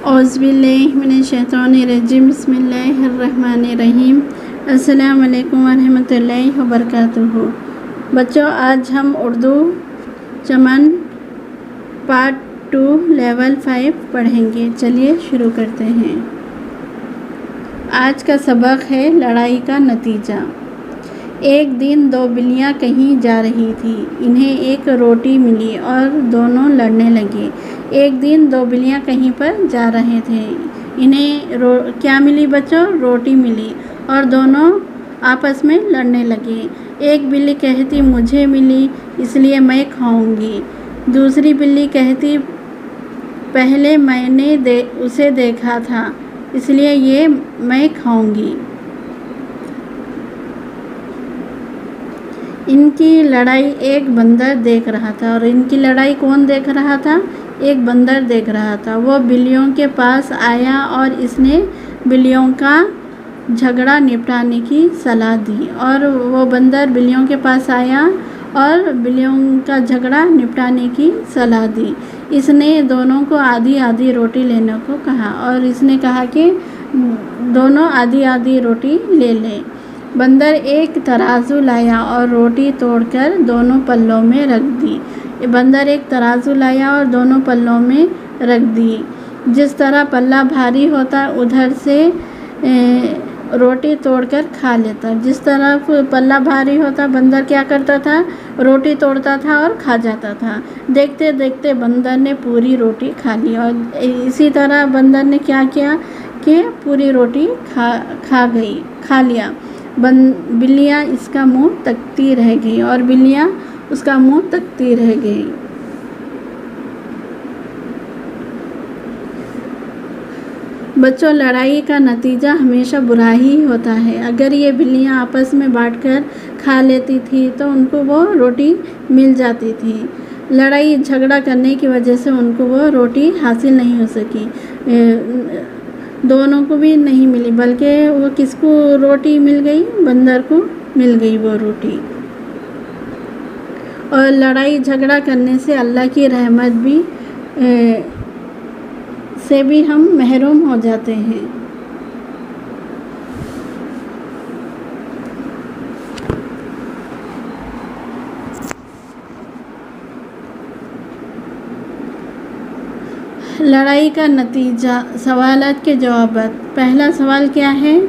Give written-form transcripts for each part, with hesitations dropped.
औज़ुबिल्लाहिमिनश्शैतानिर्रजीम बिस्मिल्लाहिर्रहमानिर्रहीम। अस्सलामु अलैकुम वरहमतुल्लाहि वबरकातुहू। बच्चों, आज हम उर्दू चमन पार्ट 2 लेवल 5 पढ़ेंगे। चलिए शुरू करते हैं। आज का सबक है लड़ाई का नतीजा। एक दिन दो बिल्लियाँ कहीं जा रही थी। इन्हें एक रोटी मिली और दोनों लड़ने लगे। एक दिन दो बिल्लियाँ कहीं पर जा रहे थे। इन्हें क्या मिली बच्चों? रोटी मिली और दोनों आपस में लड़ने लगे। एक बिल्ली कहती मुझे मिली इसलिए मैं खाऊंगी। दूसरी बिल्ली कहती पहले मैंने उसे देखा था इसलिए ये मैं खाऊंगी। इनकी लड़ाई एक बंदर देख रहा था। और इनकी लड़ाई कौन देख रहा था? एक बंदर देख रहा था। वो बिल्लियों के पास आया और इसने बिल्लियों का झगड़ा निपटाने की सलाह दी। और वो बंदर बिल्लियों के पास आया और बिल्लियों का झगड़ा निपटाने की सलाह दी। इसने दोनों को आधी आधी रोटी लेने को कहा और इसने कहा कि दोनों आधी आधी रोटी ले लें। बंदर एक तराजू लाया और रोटी तोड़कर दोनों पल्लों में रख दी। बंदर एक तराजू लाया और दोनों पल्लों में रख दी। जिस तरह पल्ला भारी होता उधर से रोटी तोड़कर खा लेता। जिस तरह पल्ला भारी होता बंदर क्या करता था? रोटी तोड़ता था और खा जाता था। देखते देखते बंदर ने पूरी रोटी खा ली। और इसी तरह बंदर ने क्या किया कि पूरी रोटी खा लिया। बिल्लियाँ इसका मुंह तकती रह गई और बिल्लियाँ उसका मुंह तकती रह गई। बच्चों, लड़ाई का नतीजा हमेशा बुरा ही होता है। अगर ये बिल्लियाँ आपस में बांटकर खा लेती थी तो उनको वो रोटी मिल जाती थी। लड़ाई झगड़ा करने की वजह से उनको वो रोटी हासिल नहीं हो सकी। दोनों को भी नहीं मिली, बल्कि वो किसको रोटी मिल गई? बंदर को मिल गई वो रोटी। और लड़ाई झगड़ा करने से अल्लाह की रहमत से भी हम महरूम हो जाते हैं। लड़ाई का नतीजा, सवालात के जवाब। पहला सवाल क्या है?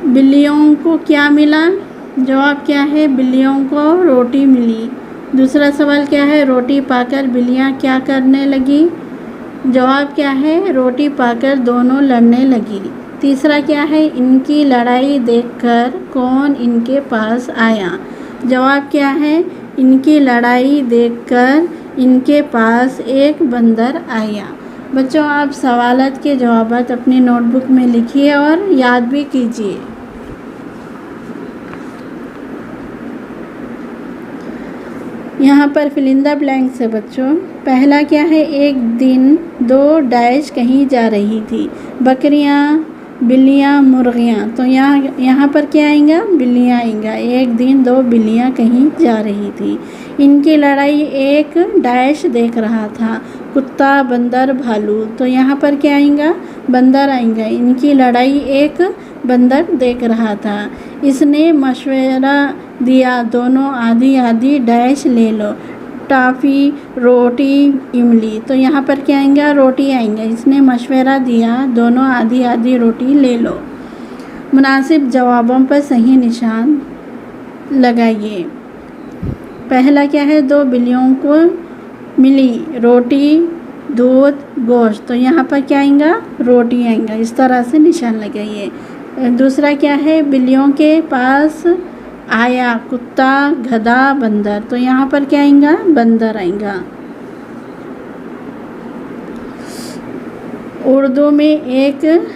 बिल्लियों को क्या मिला? जवाब क्या है? बिल्लियों को रोटी मिली। दूसरा सवाल क्या है? रोटी पाकर बिल्लियाँ क्या करने लगी? जवाब क्या है? रोटी पाकर दोनों लड़ने लगी। तीसरा क्या है? इनकी लड़ाई देखकर कौन इनके पास आया? जवाब क्या है? इनकी लड़ाई देखकर इनके पास एक बंदर आया। बच्चों, आप सवालात के जवाब अपनी नोटबुक में लिखिए और याद भी कीजिए। यहाँ पर फिल इन द ब्लैंक्स है बच्चों। पहला क्या है? एक दिन दो डैश कहीं जा रही थी। बकरियाँ, बिल्लियाँ, मुर्गियाँ। तो यहाँ पर क्या आएगा? बिल्लियाँ आएगा। एक दिन दो बिल्लियाँ कहीं जा रही थी। इनकी लड़ाई एक डैश देख रहा था। कुत्ता, बंदर, भालू। तो यहाँ पर क्या आएगा? बंदर आएगा। इनकी लड़ाई एक बंदर देख रहा था। इसने मशवरा दिया दोनों आधी आधी डैश ले लो, टॉफ़ी, रोटी, इमली। तो यहाँ पर क्या आएगा? रोटी आएगा। इसने मशवरा दिया दोनों आधी आधी रोटी ले लो। मुनासिब जवाबों पर सही निशान लगाइए। पहला क्या है? दो बिल्लियों को मिली रोटी, दूध, गोश्त। तो यहाँ पर क्या आएगा? रोटी आएगा। इस तरह से निशान लगाइए। दूसरा क्या है? बिल्लियों के पास आया कुत्ता, गधा, बंदर। तो यहाँ पर क्या आएगा? बंदर आएगा। उर्दू में एक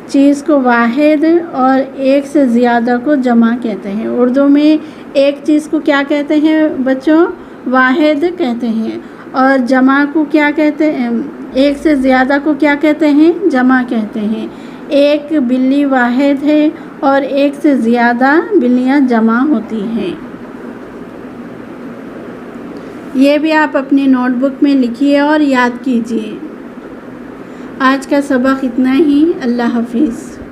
चीज़ को वाहिद और एक से ज़्यादा को जमा कहते हैं। उर्दू में एक चीज़ को क्या कहते हैं बच्चों? वाहिद कहते हैं। और जमा को क्या कहते हैं? एक से ज़्यादा को क्या कहते हैं? जमा कहते हैं। एक बिल्ली वाहिद है और एक से ज़्यादा बिल्लियाँ जमा होती हैं। ये भी आप अपनी नोटबुक में लिखिए और याद कीजिए। आज का सबक इतना ही। अल्लाह हाफिज़।